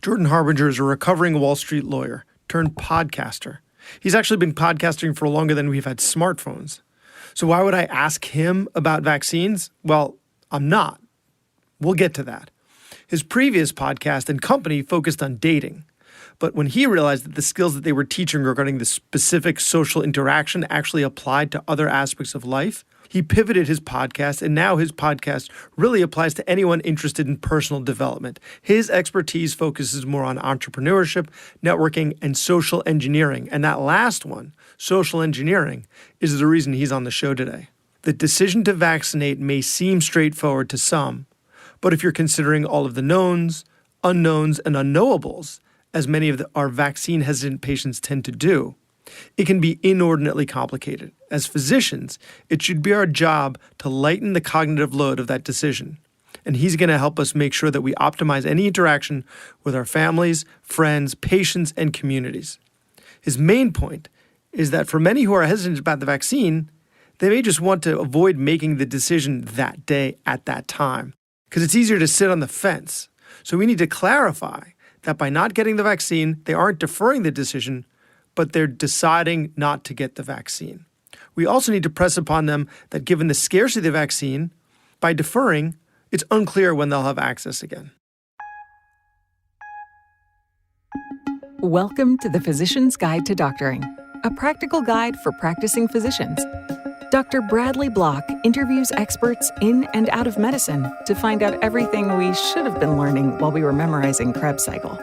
Jordan Harbinger is a recovering Wall Street lawyer turned podcaster. He's actually been podcasting for longer than we've had smartphones. So why would I ask him about vaccines? Well, I'm not. We'll get to that. His previous podcast and company focused on dating. But when he realized that the skills that they were teaching regarding the specific social interaction actually applied to other aspects of life, he pivoted his podcast, and now his podcast really applies to anyone interested in personal development. His expertise focuses more on entrepreneurship, networking, and social engineering. And that last one, social engineering, is the reason he's on the show today. The decision to vaccinate may seem straightforward to some, but if you're considering all of the knowns, unknowns, and unknowables, as many of our vaccine-hesitant patients tend to do, it can be inordinately complicated. As physicians, it should be our job to lighten the cognitive load of that decision. And he's going to help us make sure that we optimize any interaction with our families, friends, patients, and communities. His main point is that for many who are hesitant about the vaccine, they may just want to avoid making the decision that day at that time, because it's easier to sit on the fence. So we need to clarify that by not getting the vaccine, they aren't deferring the decision, but they're deciding not to get the vaccine. We also need to press upon them that given the scarcity of the vaccine, by deferring, it's unclear when they'll have access again. Welcome to the Physician's Guide to Doctoring, a practical guide for practicing physicians. Dr. Bradley Block interviews experts in and out of medicine to find out everything we should have been learning while we were memorizing Krebs cycle.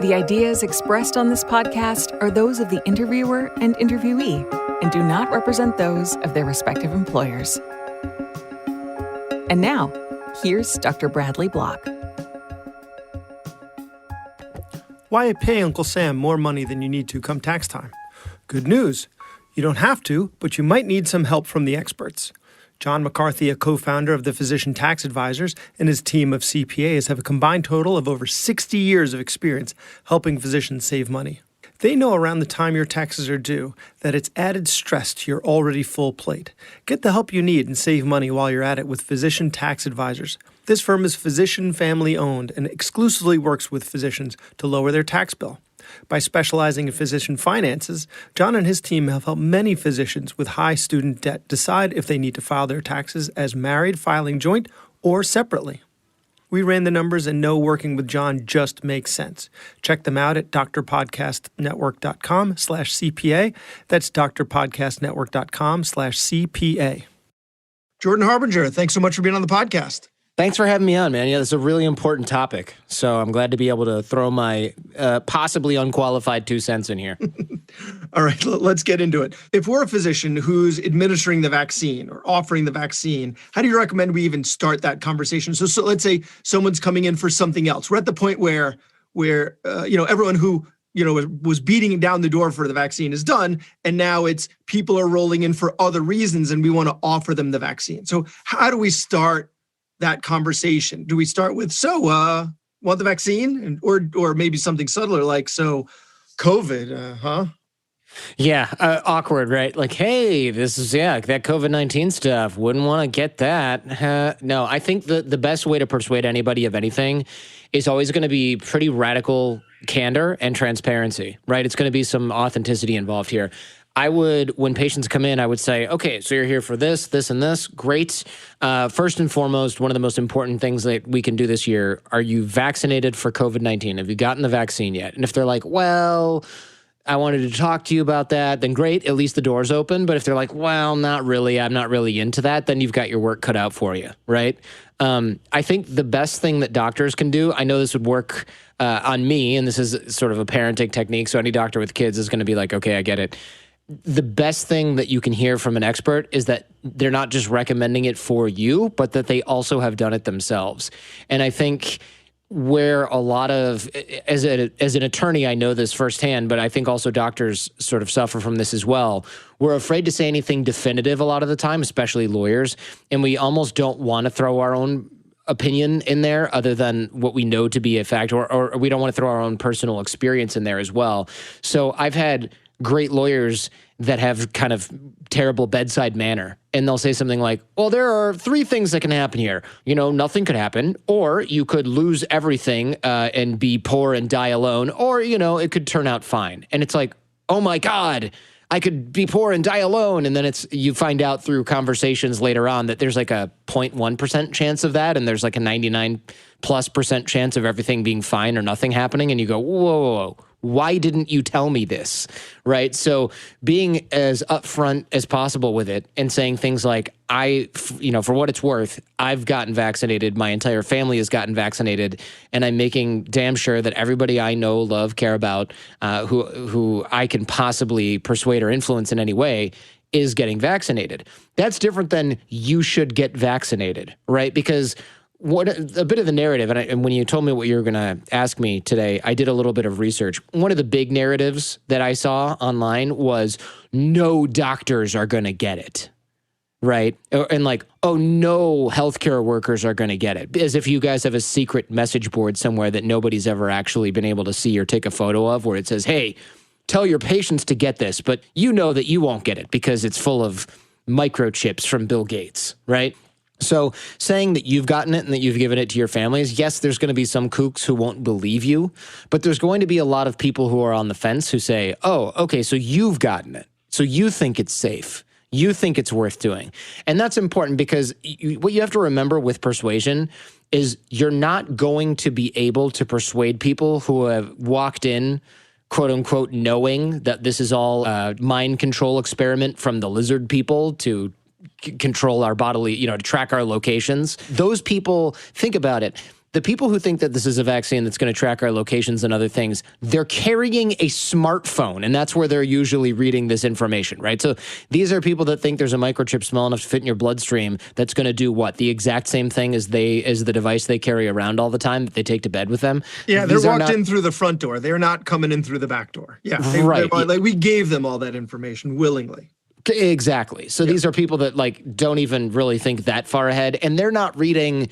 The ideas expressed on this podcast are those of the interviewer and interviewee and do not represent those of their respective employers. And now, here's Dr. Bradley Block. Why pay Uncle Sam more money than you need to come tax time? Good news. You don't have to, but you might need some help from the experts. John McCarthy, a co-founder of the Physician Tax Advisors, and his team of CPAs have a combined total of over 60 years of experience helping physicians save money. They know around the time your taxes are due that it's added stress to your already full plate. Get the help you need and save money while you're at it with Physician Tax Advisors. This firm is physician family owned and exclusively works with physicians to lower their tax bill. By specializing in physician finances, John and his team have helped many physicians with high student debt decide if they need to file their taxes as married filing joint or separately. We ran the numbers and know working with John just makes sense. Check them out at drpodcastnetwork.com/CPA. That's drpodcastnetwork.com/CPA. Jordan Harbinger, thanks so much for being on the podcast. Thanks for having me on, man. Yeah, this is a really important topic. So I'm glad to be able to throw my possibly unqualified 2 cents in here. All right, let's get into it. If we're a physician who's administering the vaccine or offering the vaccine, how do you recommend we even start that conversation? So let's say someone's coming in for something else. We're at the point where everyone who was beating down the door for the vaccine is done, and now it's people are rolling in for other reasons, and we want to offer them the vaccine. So how do we start that conversation? Do we start with, want the vaccine? Or maybe something subtler like, so COVID, huh? Yeah, awkward, right? Like, hey, this is, that COVID-19 stuff. Wouldn't want to get that. No, I think the best way to persuade anybody of anything is always going to be pretty radical candor and transparency, right? It's going to be some authenticity involved here. When patients come in, I would say, okay, so you're here for this, this, and this. Great. First and foremost, one of the most important things that we can do this year, are you vaccinated for COVID-19? Have you gotten the vaccine yet? And if they're like, well, I wanted to talk to you about that, then great, at least the door's open. But if they're like, well, not really, I'm not really into that, then you've got your work cut out for you, right? I think the best thing that doctors can do, I know this would work on me, and this is sort of a parenting technique, so any doctor with kids is going to be like, okay, I get it. The best thing that you can hear from an expert is that they're not just recommending it for you, but that they also have done it themselves. And I think where a lot of, as an attorney, I know this firsthand, but I think also doctors sort of suffer from this as well. We're afraid to say anything definitive a lot of the time, especially lawyers, and we almost don't want to throw our own opinion in there other than what we know to be a fact, or we don't want to throw our own personal experience in there as well. So I've had great lawyers that have kind of terrible bedside manner. And they'll say something like, well, there are 3 things that can happen here. Nothing could happen, or you could lose everything and be poor and die alone, or, it could turn out fine. And it's like, oh my God, I could be poor and die alone. And then you find out through conversations later on that there's like a 0.1% chance of that. And there's like a 99+% chance of everything being fine or nothing happening. And you go, whoa, why didn't you tell me this? Right? So being as upfront as possible with it and saying things like, for what it's worth, I've gotten vaccinated. My entire family has gotten vaccinated. And I'm making damn sure that everybody I know, love, care about, who I can possibly persuade or influence in any way is getting vaccinated. That's different than you should get vaccinated, right? Because a bit of the narrative, and when you told me what you were going to ask me today, I did a little bit of research. One of the big narratives that I saw online was no doctors are going to get it, right? And like, oh, no healthcare workers are going to get it, as if you guys have a secret message board somewhere that nobody's ever actually been able to see or take a photo of, where it says, hey, tell your patients to get this, but you know that you won't get it because it's full of microchips from Bill Gates, right? So saying that you've gotten it and that you've given it to your families, yes, there's going to be some kooks who won't believe you, but there's going to be a lot of people who are on the fence who say, oh, okay, so you've gotten it. So you think it's safe. You think it's worth doing. And that's important because what you have to remember with persuasion is you're not going to be able to persuade people who have walked in, quote unquote, knowing that this is all a mind control experiment from the lizard people to control our bodily, to track our locations. Those people, think about it. The people who think that this is a vaccine that's going to track our locations and other things, they're carrying a smartphone, and that's where they're usually reading this information, right? So these are people that think there's a microchip small enough to fit in your bloodstream that's going to do what? The exact same thing as the device they carry around all the time that they take to bed with them. Yeah, they're walked in through the front door. They're not coming in through the back door. Yeah, right. We gave them all that information willingly. Exactly. So these are people that don't even really think that far ahead, and they're not reading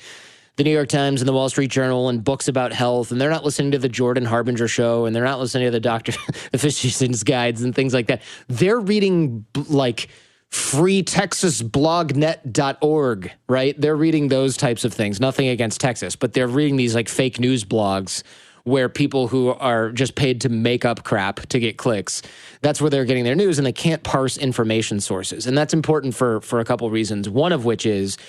the New York Times and the Wall Street Journal and books about health, and they're not listening to the Jordan Harbinger show, and they're not listening to the Dr. the Physician's Guides and things like that. They're reading freetexasblognet.org, right? They're reading those types of things. Nothing against Texas, but they're reading these fake news blogs where people who are just paid to make up crap to get clicks, that's where they're getting their news, and they can't parse information sources. And that's important for a couple reasons, one of which is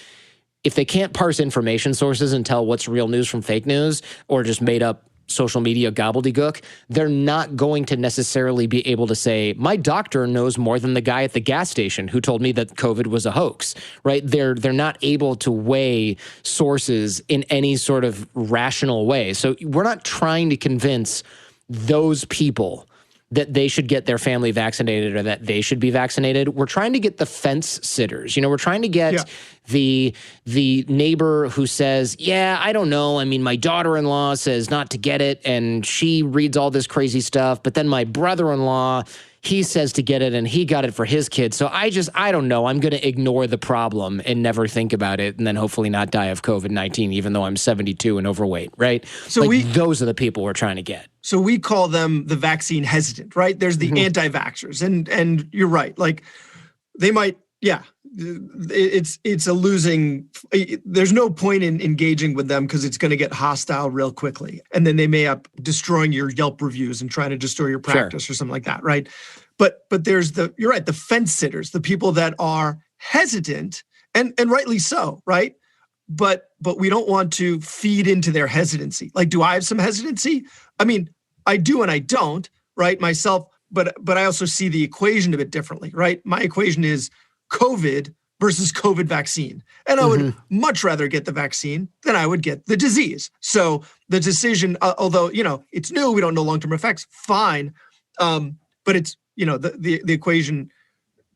if they can't parse information sources and tell what's real news from fake news or just made up social media gobbledygook, they're not going to necessarily be able to say, my doctor knows more than the guy at the gas station who told me that COVID was a hoax, right? They're not able to weigh sources in any sort of rational way. So we're not trying to convince those people that they should get their family vaccinated or that they should be vaccinated. We're trying to get the fence sitters. We're trying to get the neighbor who says, yeah, I don't know. I mean, my daughter-in-law says not to get it, and she reads all this crazy stuff. But then my brother-in-law, he says to get it, and he got it for his kids. So I don't know. I'm going to ignore the problem and never think about it, and then hopefully not die of COVID-19, even though I'm 72 and overweight, right? So those are the people we're trying to get. So we call them the vaccine hesitant, right? There's the anti-vaxxers, and you're right. They might, it's a losing. There's no point in engaging with them because it's going to get hostile real quickly, and then they may up destroying your Yelp reviews and trying to destroy your practice or something like that, right? But there's you're right, the fence sitters, the people that are hesitant, and rightly so, right? But we don't want to feed into their hesitancy. Do I have some hesitancy? I mean, I do and I don't, right? Myself, but I also see the equation a bit differently, right? My equation is COVID versus COVID vaccine. And I would much rather get the vaccine than I would get the disease. So the decision, although, it's new, we don't know long-term effects, fine. But it's, the equation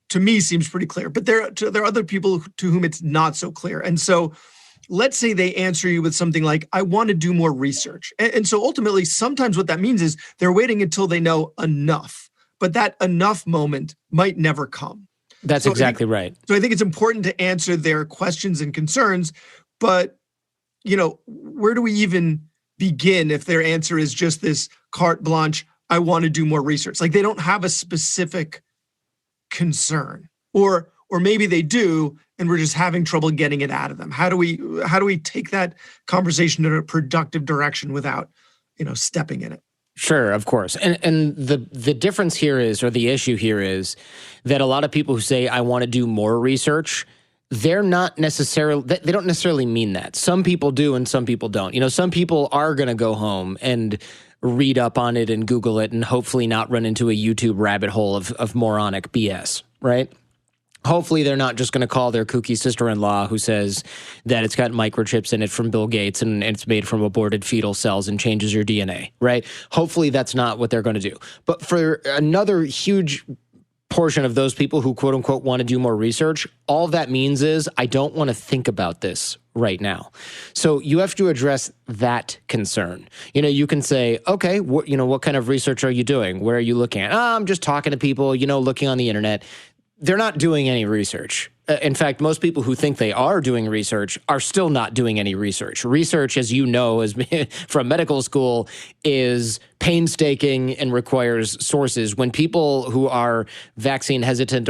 to me seems pretty clear. But there are other people to whom it's not so clear. And so let's say they answer you with something like, I want to do more research. And so ultimately, sometimes what that means is they're waiting until they know enough. But that enough moment might never come. That's exactly right. So I think it's important to answer their questions and concerns. But, where do we even begin if their answer is just this carte blanche, I want to do more research. Like they don't have a specific concern, or maybe they do, and we're just having trouble getting it out of them. How do we take that conversation in a productive direction without, stepping in it? Sure, of course. And the difference here is, or the issue here is, that a lot of people who say, I want to do more research, they don't necessarily mean that. Some people do and some people don't. Some people are going to go home and read up on it and Google it and hopefully not run into a YouTube rabbit hole of moronic BS, right? Hopefully they're not just going to call their kooky sister-in-law who says that it's got microchips in it from Bill Gates and it's made from aborted fetal cells and changes your DNA, right? Hopefully that's not what they're going to do. But for another huge portion of those people who quote unquote want to do more research, all that means is I don't want to think about this right now. So you have to address that concern. You can say, okay, what kind of research are you doing? Where are you looking at? I'm just talking to people, looking on the internet. They're not doing any research. In fact, most people who think they are doing research are still not doing any research. Research, as you know, from medical school, is painstaking and requires sources. When people who are vaccine hesitant,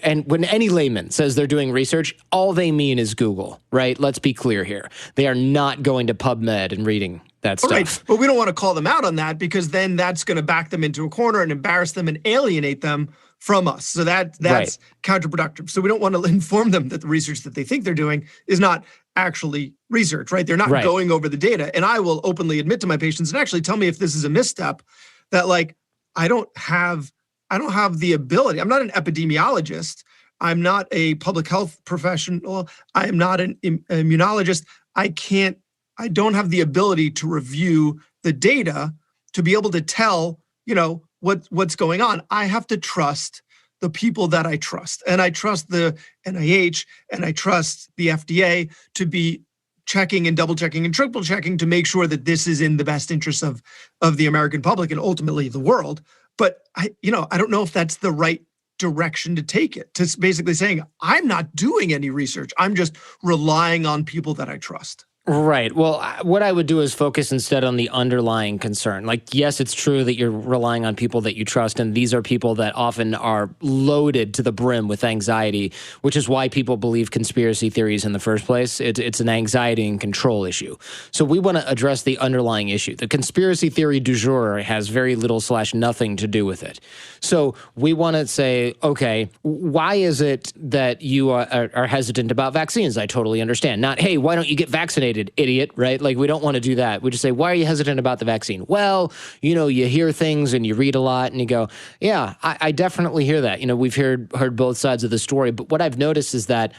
and when any layman says they're doing research, all they mean is Google, right? Let's be clear here. They are not going to PubMed and reading that stuff. Right, but we don't want to call them out on that because then that's going to back them into a corner and embarrass them and alienate them from us. So that's right. Counterproductive. So we don't want to inform them that the research that they think they're doing is not actually research, right? They're not going over the data. And I will openly admit to my patients and actually tell me if this is a misstep that I don't have the ability. I'm not an epidemiologist. I'm not a public health professional. I am not an immunologist. I don't have the ability to review the data to be able to tell, what's going on. I have to trust the people that I trust. And I trust the NIH and I trust the FDA to be checking and double checking and triple checking to make sure that this is in the best interest of the American public and ultimately the world. But I don't know if that's the right direction to take it, to basically saying, I'm not doing any research. I'm just relying on people that I trust. Right. Well, what I would do is focus instead on the underlying concern. Like, yes, it's true that you're relying on people that you trust, and these are people that often are loaded to the brim with anxiety, which is why people believe conspiracy theories in the first place. It's an anxiety and control issue. So we want to address the underlying issue. The conspiracy theory du jour has very little / nothing to do with it. So we want to say, okay, why is it that you are hesitant about vaccines? I totally understand. Not, hey, why don't you get vaccinated? Idiot, right? Like, we don't want to do that. We just say, why are you hesitant about the vaccine? Well, you hear things and you read a lot and you go, yeah, I definitely hear that. We've heard both sides of the story. But what I've noticed is that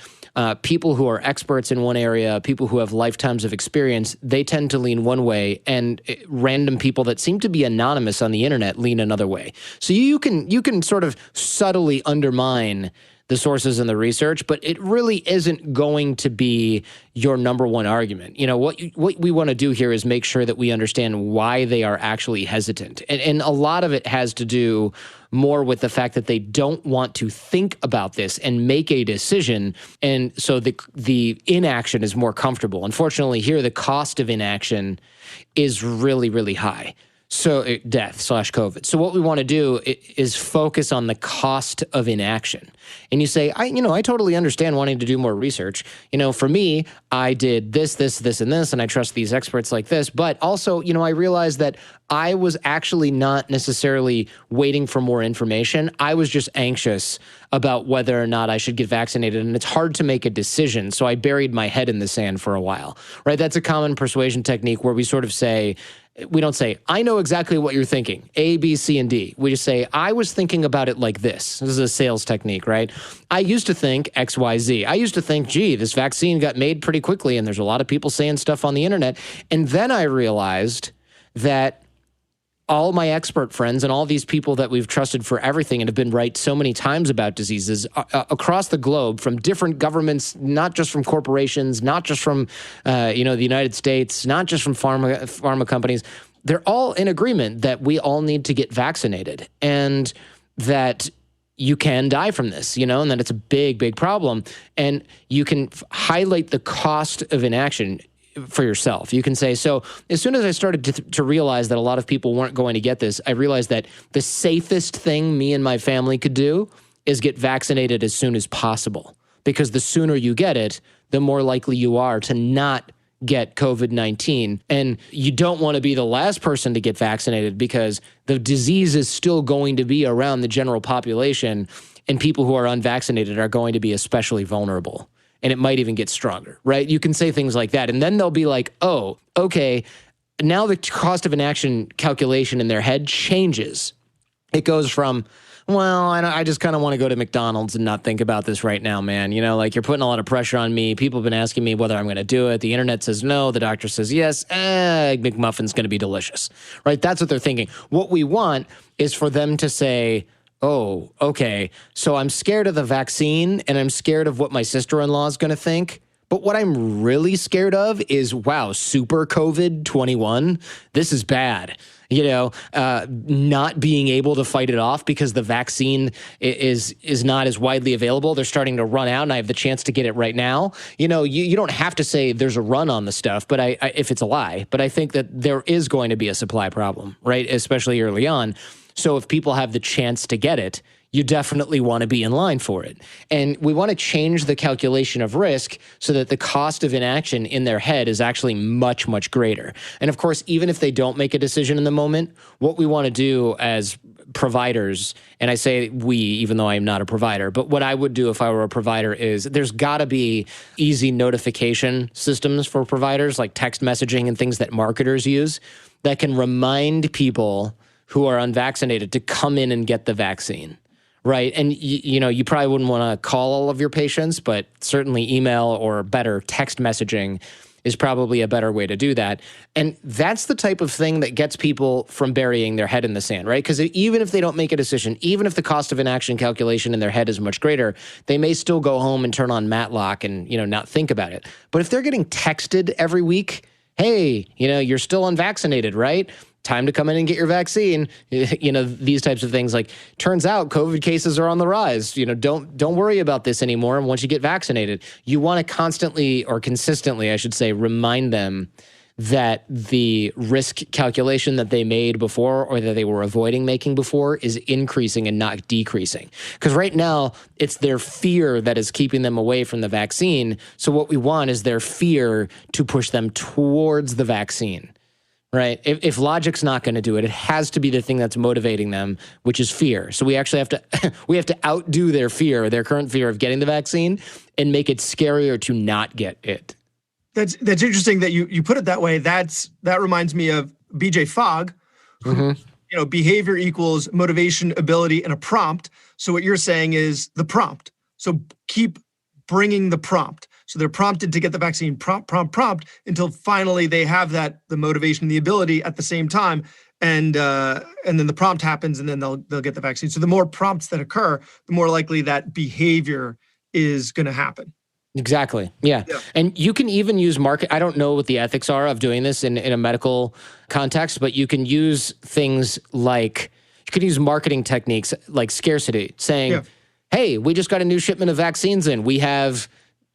people who are experts in one area, people who have lifetimes of experience, they tend to lean one way, and random people that seem to be anonymous on the internet lean another way. So you can sort of subtly undermine the sources and the research, but it really isn't going to be your number one argument. What we want to do here is make sure that we understand why they are actually hesitant. And a lot of it has to do more with the fact that they don't want to think about this and make a decision. And so the inaction is more comfortable. Unfortunately, here, the cost of inaction is really, really high. So death / COVID. So what we want to do is focus on the cost of inaction. And you say, I totally understand wanting to do more research. For me, I did this, and this, and I trust these experts like this. But also, I realized that I was actually not necessarily waiting for more information. I was just anxious about whether or not I should get vaccinated. And it's hard to make a decision. So I buried my head in the sand for a while, right? That's a common persuasion technique where we sort of say, we don't say, I know exactly what you're thinking, A, B, C, and D. We just say, I was thinking about it like this. This is a sales technique, right? I used to think X, Y, Z. I used to think, gee, this vaccine got made pretty quickly, and there's a lot of people saying stuff on the internet. And then I realized that all my expert friends and all these people that we've trusted for everything and have been right so many times about diseases across the globe, from different governments, not just from corporations, not just from the United States, not just from pharma companies, they're all in agreement that we all need to get vaccinated and that you can die from this, and that it's a big, big problem. And you can highlight the cost of inaction. for yourself. You can say, so as soon as I started to realize that a lot of people weren't going to get this, I realized that the safest thing me and my family could do is get vaccinated as soon as possible. Because the sooner you get it, the more likely you are to not get COVID-19. And you don't want to be the last person to get vaccinated because the disease is still going to be around the general population, and people who are unvaccinated are going to be especially vulnerable. And it might even get stronger, right? You can say things like that. And then they'll be like, oh, okay, now the cost of inaction calculation in their head changes. It goes from, well, I just kind of want to go to McDonald's and not think about this right now, man. You know, like you're putting a lot of pressure on me. People have been asking me whether I'm going to do it. The internet says no. The doctor says yes. McMuffin's going to be delicious, right? That's what they're thinking. What we want is for them to say, oh, okay, so I'm scared of the vaccine and I'm scared of what my sister-in-law is going to think. But what I'm really scared of is, wow, super COVID-21, this is bad. You know, not being able to fight it off because the vaccine is not as widely available. They're starting to run out, and I have the chance to get it right now. You know, you don't have to say there's a run on the stuff, but if it's a lie. But I think that there is going to be a supply problem, right, especially early on. So if people have the chance to get it, you definitely want to be in line for it. And we want to change the calculation of risk so that the cost of inaction in their head is actually much, much greater. And of course, even if they don't make a decision in the moment, what we want to do as providers, and I say we, even though I'm not a provider, but what I would do if I were a provider is there's got to be easy notification systems for providers, like text messaging and things that marketers use that can remind people who are unvaccinated to come in and get the vaccine, right? And, you know, you probably wouldn't want to call all of your patients, but certainly email or better text messaging is probably a better way to do that. And that's the type of thing that gets people from burying their head in the sand, right? Because even if they don't make a decision, even if the cost of inaction calculation in their head is much greater, they may still go home and turn on Matlock and, you know, not think about it. But if they're getting texted every week, hey, you know, you're still unvaccinated, right? Time to come in and get your vaccine. You know, these types of things. Like, turns out COVID cases are on the rise. You know, don't worry about this anymore. Once you get vaccinated, you want to constantly, or consistently, I should say, remind them that the risk calculation that they made before, or that they were avoiding making before, is increasing and not decreasing. Because right now, it's their fear that is keeping them away from the vaccine. So what we want is their fear to push them towards the vaccine. Right. If logic's not going to do it, it has to be the thing that's motivating them, which is fear. So we actually have to outdo their fear, their current fear of getting the vaccine, and make it scarier to not get it. That's interesting that you put it that way. That reminds me of BJ Fogg. You know, behavior equals motivation, ability, and a prompt. So what you're saying is the prompt. So keep bringing the prompt. So they're prompted to get the vaccine, prompt, until finally they have the motivation, the ability at the same time. And then the prompt happens, and then they'll get the vaccine. So the more prompts that occur, the more likely that behavior is going to happen. Exactly. Yeah. And you can even use market. I don't know what the ethics are of doing this in a medical context, but you can use things like, you can use marketing techniques like scarcity, saying, hey, we just got a new shipment of vaccines in. We have,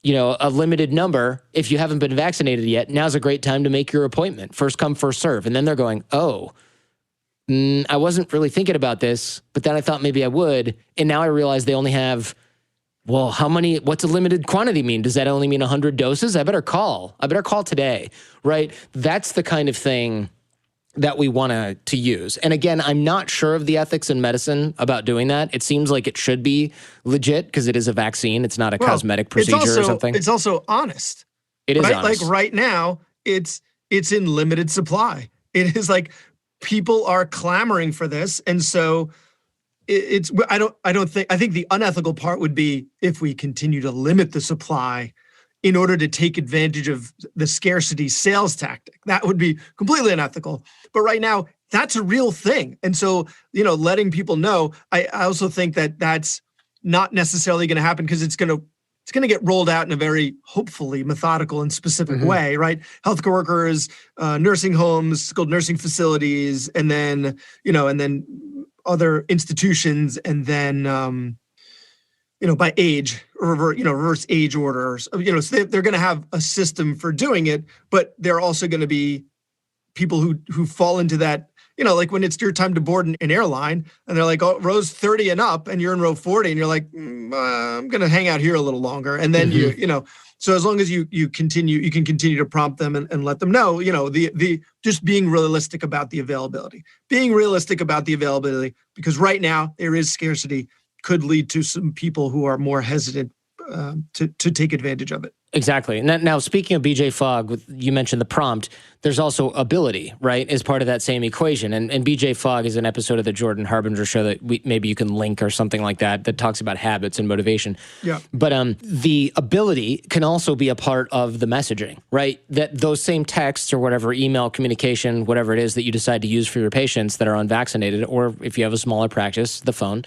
you know, a limited number. If you haven't been vaccinated yet, now's a great time to make your appointment. First come, first serve. And then they're going, oh, I wasn't really thinking about this, but then I thought maybe I would. And now I realize they only have, well, what's a limited quantity mean? Does that only mean 100 doses? I better call today, right? That's the kind of thing that we want to use. And again, I'm not sure of the ethics in medicine about doing that. It seems like it should be legit because it is a vaccine. It's not a cosmetic procedure or something. It's also honest. It is honest. Like right now, it's in limited supply. It is like people are clamoring for this. And so I think the unethical part would be if we continue to limit the supply in order to take advantage of the scarcity sales tactic. That would be completely unethical. But right now, that's a real thing. And so, you know, letting people know, I also think that that's not necessarily going to happen because it's going to get rolled out in a very, hopefully, methodical and specific way, right? Healthcare workers, nursing homes, skilled nursing facilities, and then other institutions, and then by age, or reverse age orders. So they're going to have a system for doing it, but they're also going to be people who fall into that. Like when it's your time to board an airline, and they're like, oh, rows 30 and up, and you're in row 40, and you're like, I'm going to hang out here a little longer, and then So as long as you can continue to prompt them and let them know, the just being realistic about the availability, because right now there is scarcity, could lead to some people who are more hesitant to take advantage of it. Exactly. Now, speaking of BJ Fogg, you mentioned the prompt. There's also ability, right, as part of that same equation. And BJ Fogg is an episode of the Jordan Harbinger show that maybe you can link or something like that talks about habits and motivation. Yeah. But the ability can also be a part of the messaging, right? That those same texts or whatever, email communication, whatever it is that you decide to use for your patients that are unvaccinated, or if you have a smaller practice, the phone,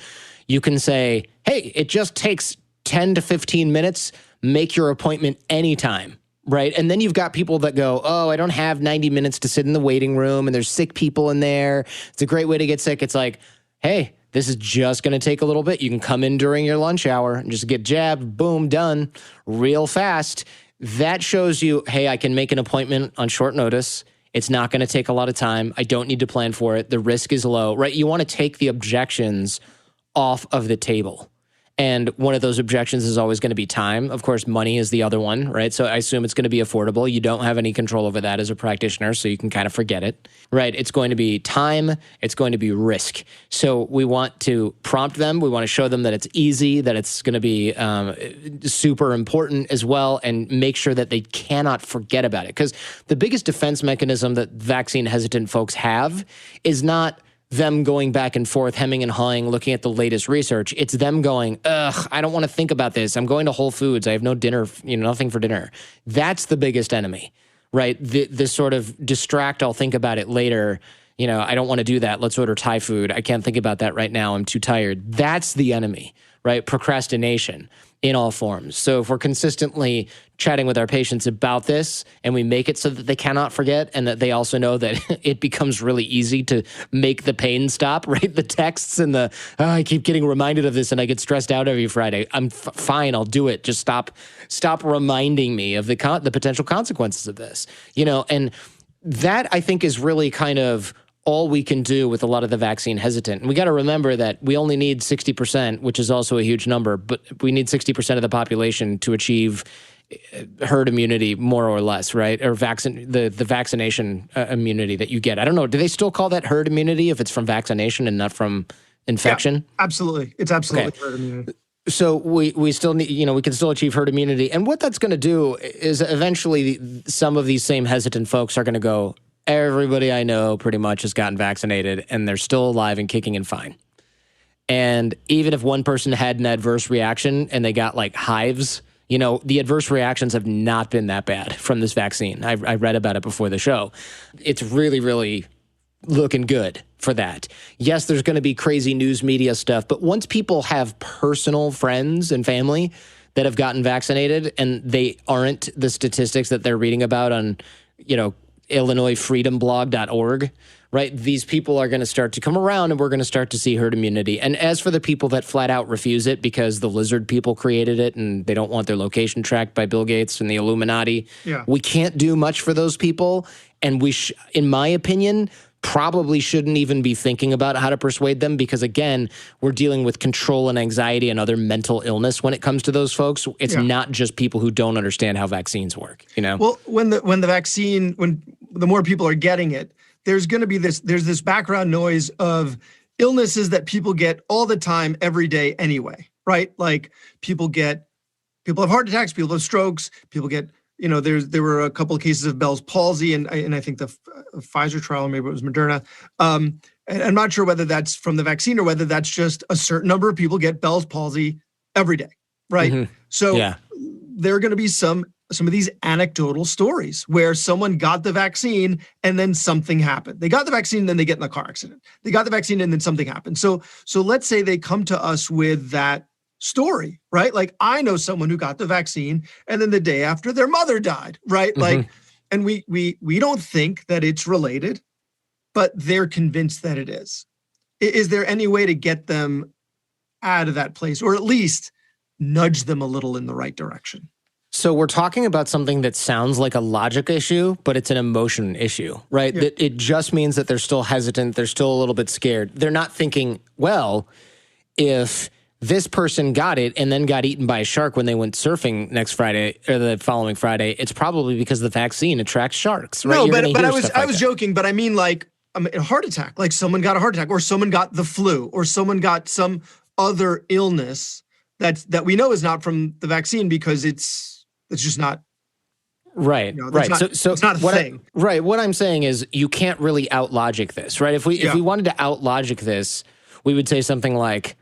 you can say, hey, it just takes 10 to 15 minutes. Make your appointment anytime, right? And then you've got people that go, oh, I don't have 90 minutes to sit in the waiting room, and there's sick people in there. It's a great way to get sick. It's like, hey, this is just going to take a little bit. You can come in during your lunch hour and just get jabbed, boom, done, real fast. That shows you, hey, I can make an appointment on short notice. It's not going to take a lot of time. I don't need to plan for it. The risk is low, right? You want to take the objections off of the table. And one of those objections is always going to be time. Of course, money is the other one, right? So I assume it's going to be affordable. You don't have any control over that as a practitioner, so you can kind of forget it, right? It's going to be time. It's going to be risk. So we want to prompt them. We want to show them that it's easy, that it's going to be super important as well, and make sure that they cannot forget about it. Because the biggest defense mechanism that vaccine hesitant folks have is not them going back and forth, hemming and hawing, looking at the latest research. It's them going, I don't want to think about this. I'm going to Whole Foods. I have no dinner, nothing for dinner. That's the biggest enemy, right? This sort of distract, I'll think about it later. I don't want to do that. Let's order Thai food. I can't think about that right now. I'm too tired. That's the enemy, right? Procrastination in all forms. So if we're consistently chatting with our patients about this, and we make it so that they cannot forget, and that they also know that it becomes really easy to make the pain stop, right? The texts and I keep getting reminded of this and I get stressed out every Friday. I'm fine. I'll do it. Just stop reminding me of the potential consequences of this, and that I think is really kind of all we can do with a lot of the vaccine hesitant. And we got to remember that we only need 60%, which is also a huge number, but we need 60% of the population to achieve herd immunity, more or less, right? Or the vaccination immunity that you get. I don't know. Do they still call that herd immunity if it's from vaccination and not from infection? Yeah, absolutely. It's absolutely herd immunity. So we still need, we can still achieve herd immunity. And what that's going to do is eventually some of these same hesitant folks are going to go, everybody I know pretty much has gotten vaccinated and they're still alive and kicking and fine. And even if one person had an adverse reaction and they got like hives, the adverse reactions have not been that bad from this vaccine. I read about it before the show. It's really, really looking good for that. Yes, there's going to be crazy news media stuff, but once people have personal friends and family that have gotten vaccinated and they aren't the statistics that they're reading about on, IllinoisFreedomBlog.org, right? These people are going to start to come around and we're going to start to see herd immunity. And as for the people that flat out refuse it because the lizard people created it and they don't want their location tracked by Bill Gates and the Illuminati, we can't do much for those people. And we, in my opinion, probably shouldn't even be thinking about how to persuade them because, again, we're dealing with control and anxiety and other mental illness when it comes to those folks. It's not just people who don't understand how vaccines work, Well, when the more people are getting it, there's going to be there's this background noise of illnesses that people get all the time, every day anyway, right? Like people have heart attacks, people have strokes, people get, there were a couple of cases of Bell's palsy, and I think the Pfizer trial, maybe it was Moderna. And I'm not sure whether that's from the vaccine or whether that's just a certain number of people get Bell's palsy every day, right? Mm-hmm. So there are going to be some of these anecdotal stories where someone got the vaccine and then something happened. They got the vaccine and then they get in a car accident. They got the vaccine and then something happened. So let's say they come to us with that story, right? Like I know someone who got the vaccine and then the day after their mother died, right? Mm-hmm. Like, and we don't think that it's related, but they're convinced that it is. Is there any way to get them out of that place, or at least nudge them a little in the right direction. So we're talking about something that sounds like a logic issue, but it's an emotion issue, right? Yeah. That it just means that they're still hesitant. They're still a little bit scared. They're not thinking, well, if this person got it and then got eaten by a shark when they went surfing next Friday or the following Friday, it's probably because the vaccine attracts sharks, right? No, but I was joking, but I mean like a heart attack, like someone got a heart attack or someone got the flu or someone got some other illness that we know is not from the vaccine because it's just not. Right, right. So it's not a thing. Right. What I'm saying is you can't really out-logic this, right? If we wanted to out-logic this, we would say something like,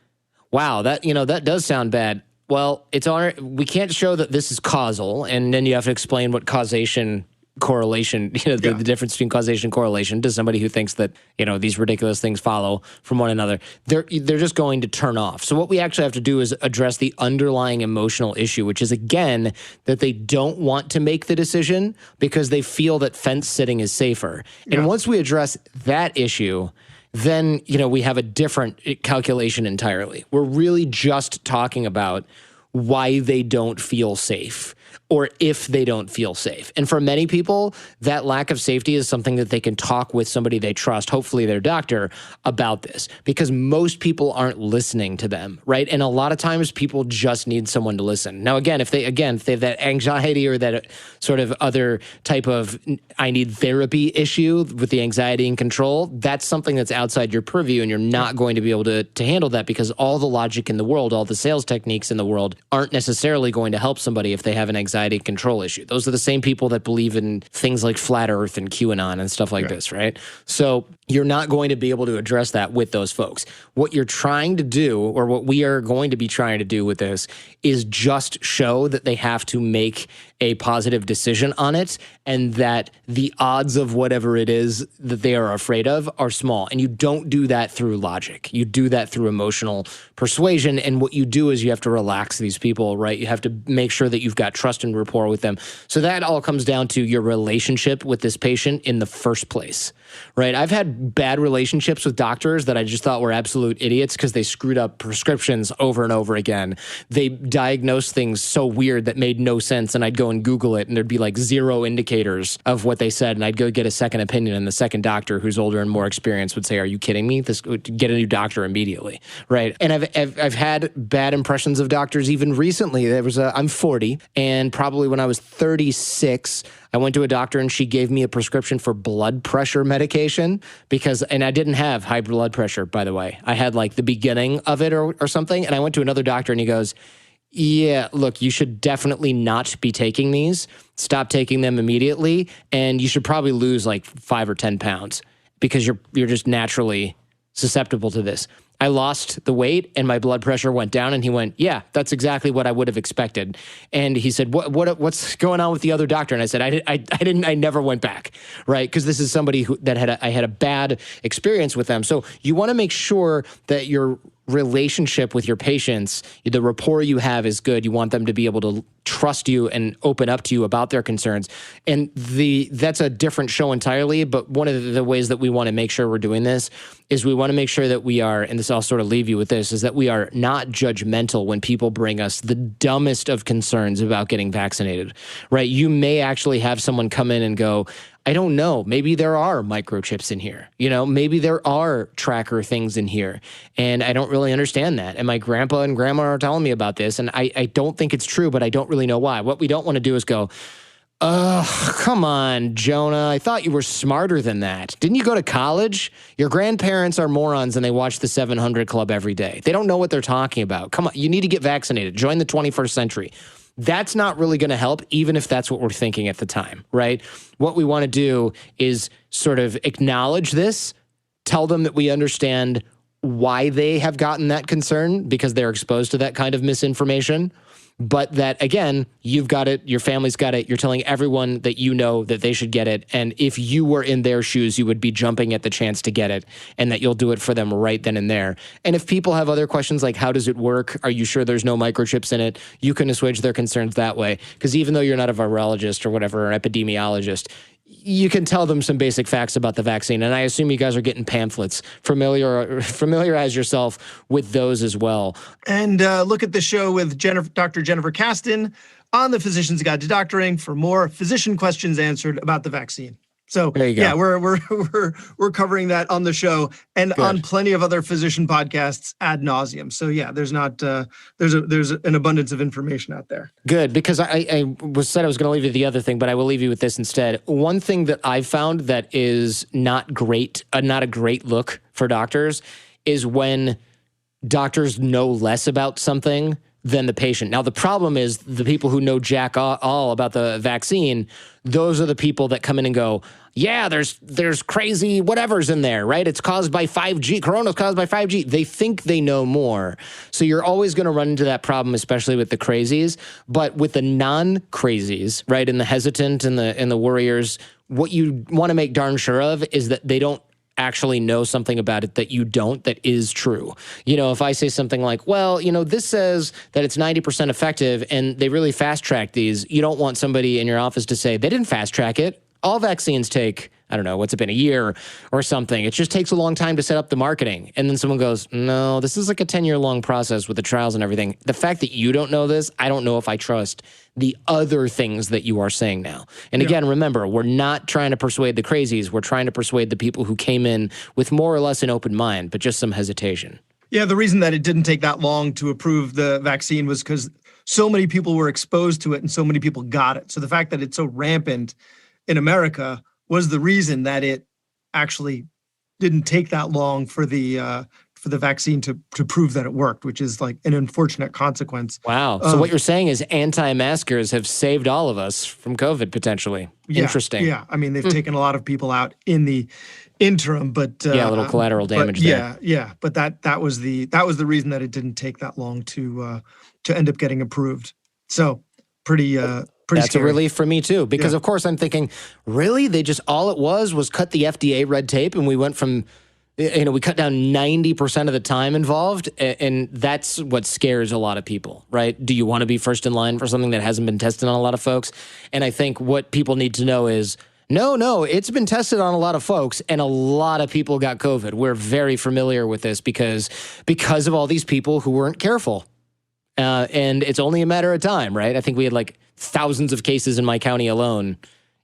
wow, that does sound bad. Well, we can't show that this is causal, and then you have to explain what causation correlation, the difference between causation and correlation to somebody who thinks that, these ridiculous things follow from one another. They're just going to turn off. So what we actually have to do is address the underlying emotional issue, which is, again, that they don't want to make the decision because they feel that fence sitting is safer. Yeah. And once we address that issue, then, we have a different calculation entirely. We're really just talking about why they don't feel safe or if they don't feel safe. And for many people, that lack of safety is something that they can talk with somebody they trust, hopefully their doctor, about this, because most people aren't listening to them, right? And a lot of times people just need someone to listen. Now, again, if they have that anxiety or that sort of other type of I need therapy issue with the anxiety and control, that's something that's outside your purview, and you're not going to be able to handle that because all the logic in the world, all the sales techniques in the world aren't necessarily going to help somebody if they have an anxiety control issue. Those are the same people that believe in things like flat earth and QAnon and stuff like this, right? So you're not going to be able to address that with those folks. What you're trying to do, or what we are going to be trying to do with this, is just show that they have to make a positive decision on it and that the odds of whatever it is that they are afraid of are small. And you don't do that through logic. You do that through emotional persuasion. And what you do is you have to relax these people, right? You have to make sure that you've got trust and rapport with them. So that all comes down to your relationship with this patient in the first place, right? I've had bad relationships with doctors that I just thought were absolute idiots because they screwed up prescriptions over and over again. They diagnosed things so weird that made no sense, and I'd go and Google it, and there'd be like zero indicators of what they said, and I'd go get a second opinion, and the second doctor, who's older and more experienced, would say, "Are you kidding me? Get a new doctor immediately," right? And I've had bad impressions of doctors even recently. I'm 40, and probably when I was 36, I went to a doctor and she gave me a prescription for blood pressure medication and I didn't have high blood pressure, by the way. I had like the beginning of it or something. And I went to another doctor and he goes, "Yeah, look, you should definitely not be taking these. Stop taking them immediately. And you should probably lose like 5 or 10 pounds because you're just naturally susceptible to this." I lost the weight and my blood pressure went down, and he went, "Yeah, that's exactly what I would have expected." And he said, "What's going on with the other doctor?" And I said, I never went back, right? Because this is somebody I had a bad experience with them. So you want to make sure that your relationship with your patients, the rapport you have, is good. You want them to be able to trust you and open up to you about their concerns. And that's a different show entirely. But one of the ways that we want to make sure we're doing this is we want to make sure that we are, and this I'll sort of leave you with this, is that we are not judgmental when people bring us the dumbest of concerns about getting vaccinated, right? You may actually have someone come in and go, "I don't know, maybe there are microchips in here. Maybe there are tracker things in here. And I don't really understand that. And my grandpa and grandma are telling me about this. And I don't think it's true, but I don't really know why." What we don't want to do is go, "Come on, Jonah. I thought you were smarter than that. Didn't you go to college? Your grandparents are morons and they watch the 700 Club every day. They don't know what they're talking about. Come on, you need to get vaccinated. Join the 21st century." That's not really going to help, even if that's what we're thinking at the time, right? What we want to do is sort of acknowledge this, tell them that we understand why they have gotten that concern because they're exposed to that kind of misinformation, but that, again, you've got it, your family's got it, you're telling everyone that you know that they should get it, and if you were in their shoes, you would be jumping at the chance to get it, and that you'll do it for them right then and there. And if people have other questions like, how does it work? Are you sure there's no microchips in it? You can assuage their concerns that way, because even though you're not a virologist or whatever, or epidemiologist, you can tell them some basic facts about the vaccine. And I assume you guys are getting pamphlets. Familiarize yourself with those as well. And look at the show with Dr. Jennifer Caston on the Physician's Guide to Doctoring for more physician questions answered about the vaccine. So there you go. Yeah, we're covering that on the show and on plenty of other physician podcasts ad nauseum. So yeah, there's an abundance of information out there. Good, because I said I was going to leave you the other thing, but I will leave you with this instead. One thing that I've found that is not a great look for doctors is when doctors know less about something than the patient. Now, the problem is the people who know jack all about the vaccine, those are the people that come in and go, yeah, there's crazy whatever's in there, right? It's caused by 5G. Corona's caused by 5G. They think they know more. So you're always going to run into that problem, especially with the crazies. But with the non-crazies, right, and the hesitant and the worriers, what you want to make darn sure of is that they don't actually know something about it that you don't, that is true. You know, if I say something like, well, you know, this says that it's 90% effective and they really fast track these, you don't want somebody in your office to say, they didn't fast track it. All vaccines take, I don't know, what's it been, a year or something. It just takes a long time to set up the marketing. And then someone goes, no, this is like a 10-year long process with the trials and everything. The fact that you don't know this, I don't know if I trust the other things that you are saying now. And again, remember, we're not trying to persuade the crazies. We're trying to persuade the people who came in with more or less an open mind, but just some hesitation. Yeah, the reason that it didn't take that long to approve the vaccine was because so many people were exposed to it and so many people got it. So the fact that it's so rampant in America was the reason that it actually didn't take that long for the vaccine to prove that it worked, which is like an unfortunate consequence. Wow. So what you're saying is anti-maskers have saved all of us from COVID potentially. Yeah, interesting. Yeah. I mean, they've taken a lot of people out in the interim, but a little collateral damage there. Yeah. But that was the reason that it didn't take that long to end up getting approved. So pretty That's scary. a relief for me too, because of course I'm thinking, really? They just, all it was cut the FDA red tape and we went from, we cut down 90% of the time involved. And that's what scares a lot of people, right? Do you want to be first in line for something that hasn't been tested on a lot of folks? And I think what people need to know is, no, it's been tested on a lot of folks and a lot of people got COVID. We're very familiar with this because of all these people who weren't careful. And it's only a matter of time, right? I think we had like thousands of cases in my county alone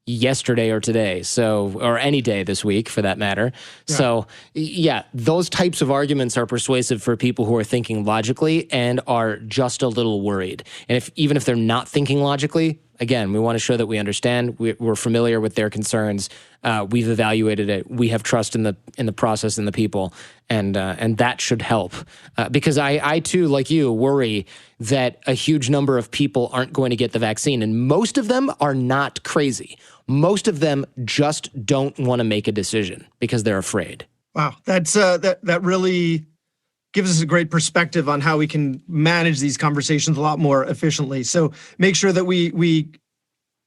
yesterday or today, or any day this week for that matter. Yeah. So yeah, those types of arguments are persuasive for people who are thinking logically and are just a little worried. And even if they're not thinking logically, again, we want to show that we understand, we're familiar with their concerns, we've evaluated it, we have trust in the process and the people, and that should help. Because I too, like you, worry that a huge number of people aren't going to get the vaccine, and most of them are not crazy. Most of them just don't want to make a decision because they're afraid. Wow, that's that really gives us a great perspective on how we can manage these conversations a lot more efficiently. So make sure that we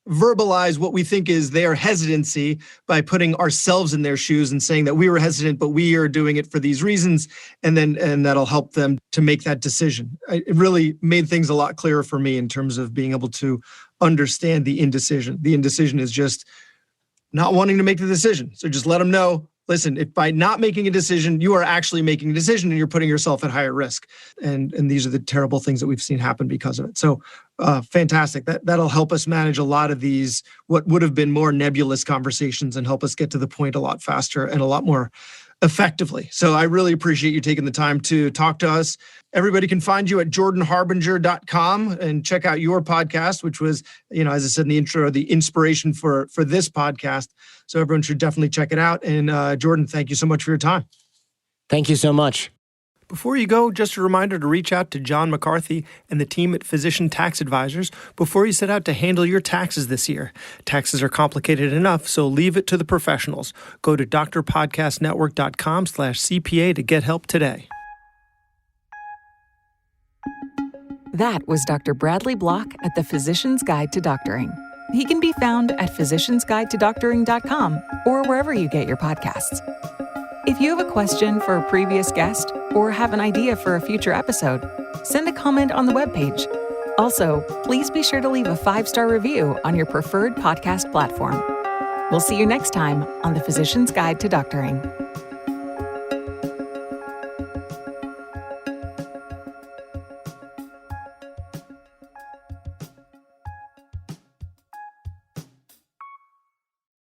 verbalize what we think is their hesitancy by putting ourselves in their shoes and saying that we were hesitant, but we are doing it for these reasons. And that'll help them to make that decision. It really made things a lot clearer for me in terms of being able to understand the indecision. The indecision is just not wanting to make the decision. So just let them know, listen, if by not making a decision, you are actually making a decision and you're putting yourself at higher risk. And these are the terrible things that we've seen happen because of it. So fantastic. That'll help us manage a lot of these, what would have been more nebulous conversations, and help us get to the point a lot faster and a lot more effectively. So I really appreciate you taking the time to talk to us. Everybody can find you at jordanharbinger.com and check out your podcast, which was, as I said in the intro, the inspiration for this podcast. So everyone should definitely check it out. And Jordan, thank you so much for your time. Thank you so much. Before you go, just a reminder to reach out to John McCarthy and the team at Physician Tax Advisors before you set out to handle your taxes this year. Taxes are complicated enough, so leave it to the professionals. Go to drpodcastnetwork.com/CPA to get help today. That was Dr. Bradley Block at the Physician's Guide to Doctoring. He can be found at physiciansguidetodoctoring.com or wherever you get your podcasts. If you have a question for a previous guest or have an idea for a future episode, send a comment on the webpage. Also, please be sure to leave a 5-star review on your preferred podcast platform. We'll see you next time on The Physician's Guide to Doctoring.